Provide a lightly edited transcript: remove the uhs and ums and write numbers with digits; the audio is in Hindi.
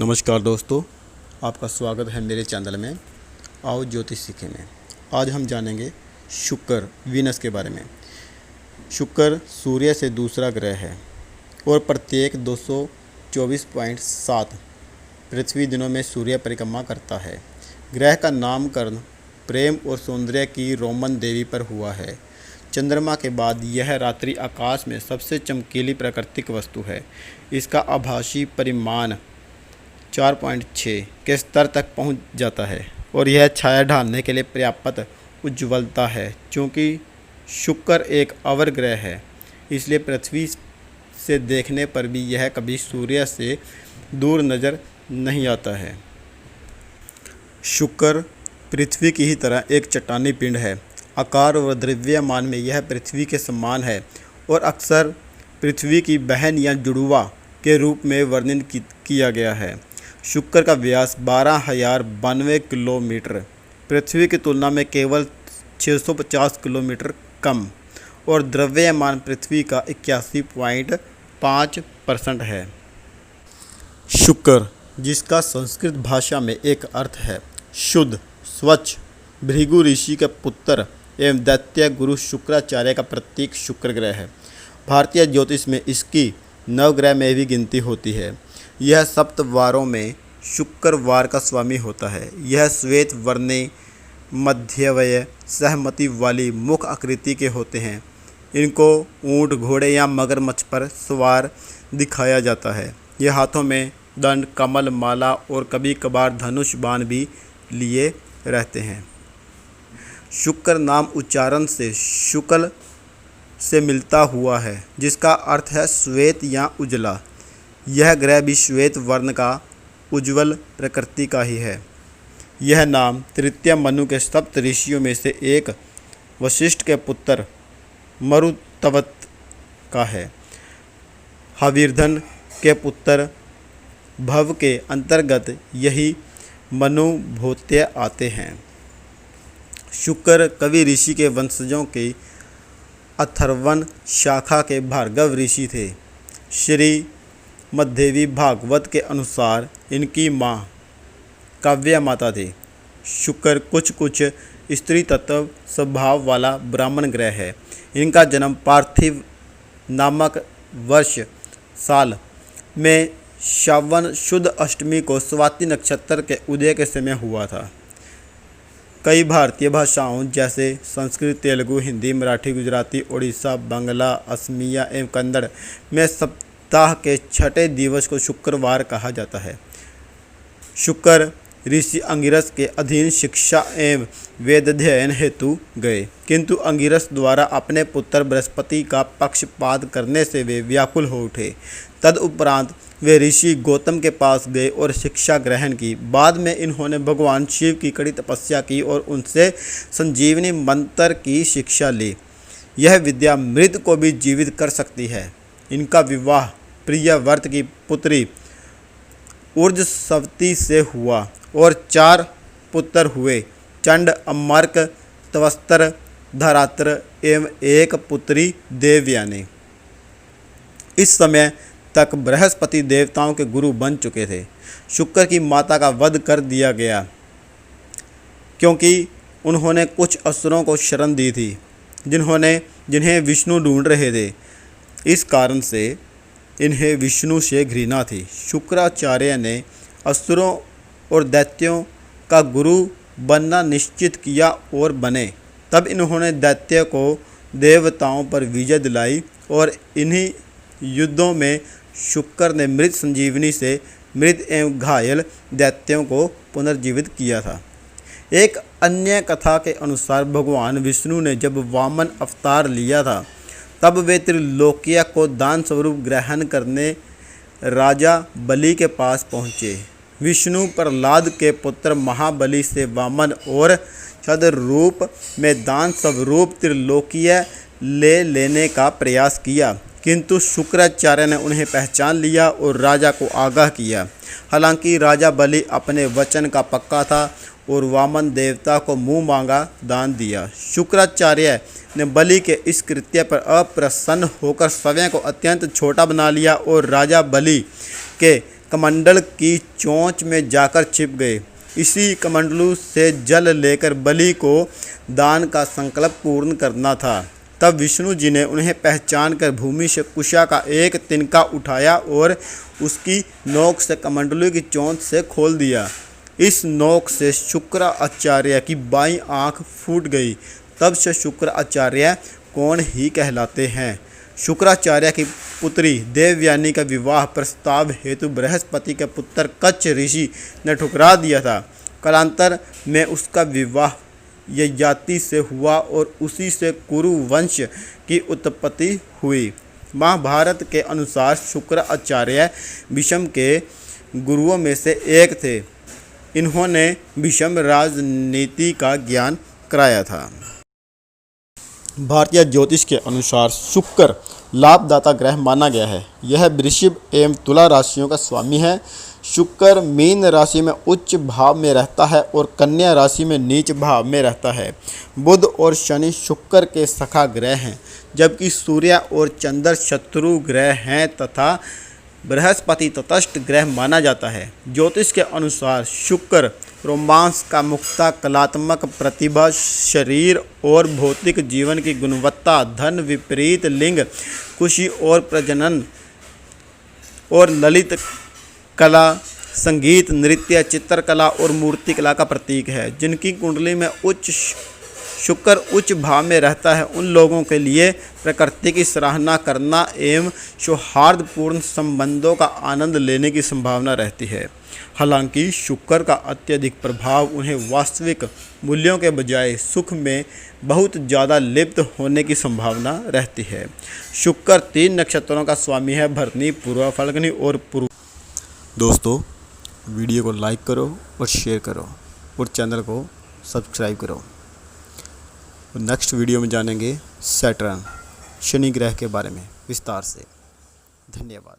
नमस्कार दोस्तों, आपका स्वागत है मेरे चैनल में। आओ ज्योतिष सीखे में। आज हम जानेंगे शुक्र वीनस के बारे में। शुक्र सूर्य से दूसरा ग्रह है और प्रत्येक 224.7 पृथ्वी दिनों में सूर्य परिक्रमा करता है। ग्रह का नामकरण प्रेम और सौंदर्य की रोमन देवी पर हुआ है। चंद्रमा के बाद यह रात्रि आकाश में सबसे चमकीली प्राकृतिक वस्तु है। इसका आभासी परिमाण 4.6 के स्तर तक पहुंच जाता है और यह छाया ढालने के लिए पर्याप्त उज्ज्वलता है। चूँकि शुक्र एक अवर ग्रह है, इसलिए पृथ्वी से देखने पर भी यह कभी सूर्य से दूर नज़र नहीं आता है। शुक्र पृथ्वी की ही तरह एक चट्टानी पिंड है। आकार व द्रव्यमान में यह पृथ्वी के समान है और अक्सर पृथ्वी की बहन या जुड़वा के रूप में वर्णित किया गया है। शुक्र का व्यास 12,092 किलोमीटर, पृथ्वी की तुलना में केवल 650 किलोमीटर कम, और द्रव्यमान पृथ्वी का 81.5% है। शुक्र, जिसका संस्कृत भाषा में एक अर्थ है शुद्ध, स्वच्छ, भृगु ऋषि के पुत्र एवं दैत्य गुरु शुक्राचार्य का प्रतीक शुक्र ग्रह है। भारतीय ज्योतिष में इसकी नवग्रह में भी गिनती होती है। यह सप्तवारों में शुक्रवार का स्वामी होता है। यह श्वेत वर्णी, मध्यवय, सहमति वाली मुख आकृति के होते हैं। इनको ऊंट, घोड़े या मगरमच्छ पर सवार दिखाया जाता है। यह हाथों में दंड, कमल, माला और कभी कभार धनुष बाण भी लिए रहते हैं। शुक्र नाम उच्चारण से शुक्ल से मिलता हुआ है, जिसका अर्थ है श्वेत या उजला। यह ग्रह भी श्वेत वर्ण का उज्ज्वल प्रकृति का ही है। यह नाम तृतीय मनु के सप्त ऋषियों में से एक वशिष्ठ के पुत्र मरुतवत का है। हविर्धन के पुत्र भव के अंतर्गत यही मनुभूत्य आते हैं। शुक्र कवि ऋषि के वंशजों की अथर्वण शाखा के भार्गव ऋषि थे। श्री मध्यदेवी भागवत के अनुसार इनकी माँ काव्य माता थी। शुक्र कुछ स्त्री तत्व स्वभाव वाला ब्राह्मण ग्रह है। इनका जन्म पार्थिव नामक वर्ष साल में श्रावण शुद्ध अष्टमी को स्वाति नक्षत्र के उदय के समय हुआ था। कई भारतीय भाषाओं जैसे संस्कृत, तेलुगु, हिंदी, मराठी, गुजराती, ओडिया, बांग्ला, असमिया एवं कन्नड़ में सप्ताह के छठे दिवस को शुक्रवार कहा जाता है। शुक्र ऋषि अंगिरस के अधीन शिक्षा एवं वेदाध्ययन हेतु गए, किंतु अंगिरस द्वारा अपने पुत्र बृहस्पति का पक्षपात करने से वे व्याकुल हो उठे। तदुपरांत वे ऋषि गौतम के पास गए और शिक्षा ग्रहण की। बाद में इन्होंने भगवान शिव की कड़ी तपस्या की और उनसे संजीवनी मंत्र की शिक्षा ली। यह विद्या मृत को भी जीवित कर सकती है। इनका विवाह प्रियव्रत की पुत्री उर्जस्वती से हुआ और 4 पुत्र हुए, चंड, अमर्क, तवस्त्र, धरात्र एवं एक पुत्री देवयानी। इस समय तक बृहस्पति देवताओं के गुरु बन चुके थे। शुक्र की माता का वध कर दिया गया क्योंकि उन्होंने कुछ असुरों को शरण दी थी जिन्हें विष्णु ढूंढ रहे थे। इस कारण से इन्हें विष्णु से घृणा थी। शुक्राचार्य ने असुरों और दैत्यों का गुरु बनना निश्चित किया और बने। तब इन्होंने दैत्य को देवताओं पर विजय दिलाई और इन्हीं युद्धों में शुक्र ने मृत संजीवनी से मृत एवं घायल दैत्यों को पुनर्जीवित किया था। एक अन्य कथा के अनुसार भगवान विष्णु ने जब वामन अवतार लिया था, तब वे त्रिलोकिया को दान स्वरूप ग्रहण करने राजा बलि के पास पहुँचे। विष्णु प्रहलाद के पुत्र महाबली से वामन और छद रूप में दान स्वरूप त्रिलोकीय ले लेने का प्रयास किया, किंतु शुक्राचार्य ने उन्हें पहचान लिया और राजा को आगाह किया। हालांकि राजा बलि अपने वचन का पक्का था और वामन देवता को मुंह मांगा दान दिया। शुक्राचार्य ने बलि के इस कृत्य पर अप्रसन्न होकर स्वयं को अत्यंत छोटा बना लिया और राजा बलि के कमंडल की चोंच में जाकर छिप गए। इसी कमंडलू से जल लेकर बलि को दान का संकल्प पूर्ण करना था। तब विष्णु जी ने उन्हें पहचान कर भूमि से कुशा का एक तिनका उठाया और उसकी नोक से कमंडलू की चोंच से खोल दिया। इस नोक से शुक्राचार्य की बाईं आंख फूट गई। तब से शुक्राचार्य कौन ही कहलाते हैं। शुक्राचार्य की पुत्री देवयानी का विवाह प्रस्ताव हेतु बृहस्पति के पुत्र कच्छ ऋषि ने ठुकरा दिया था। कालांतर में उसका विवाह ययाति से हुआ और उसी से कुरु वंश की उत्पत्ति हुई। महाभारत के अनुसार शुक्राचार्य भीष्म के गुरुओं में से एक थे। इन्होंने भीष्म राजनीति का ज्ञान कराया था। भारतीय ज्योतिष के अनुसार शुक्र लाभदाता ग्रह माना गया है। यह वृषभ एवं तुला राशियों का स्वामी है। शुक्र मीन राशि में उच्च भाव में रहता है और कन्या राशि में नीच भाव में रहता है। बुध और शनि शुक्र के सखा ग्रह हैं, जबकि सूर्य और चंद्र शत्रु ग्रह हैं तथा बृहस्पति तटस्थ ग्रह माना जाता है। ज्योतिष के अनुसार शुक्र रोमांस का मुक्ता, कलात्मक प्रतिभा, शरीर और भौतिक जीवन की गुणवत्ता, धन, विपरीत लिंग, खुशी और प्रजनन और ललित कला, संगीत, नृत्य, चित्रकला और मूर्तिकला का प्रतीक है। जिनकी कुंडली में शुक्र उच्च भाव में रहता है, उन लोगों के लिए प्रकृति की सराहना करना एवं सौहार्दपूर्ण संबंधों का आनंद लेने की संभावना रहती है। हालांकि शुक्र का अत्यधिक प्रभाव उन्हें वास्तविक मूल्यों के बजाय सुख में बहुत ज़्यादा लिप्त होने की संभावना रहती है। शुक्र 3 नक्षत्रों का स्वामी है, भरणी, पूर्वा, फाल्गुनी और पूर्व। दोस्तों, वीडियो को लाइक करो और शेयर करो और चैनल को सब्सक्राइब करो। नेक्स्ट वीडियो में जानेंगे सैटर्न शनि ग्रह के बारे में विस्तार से। धन्यवाद।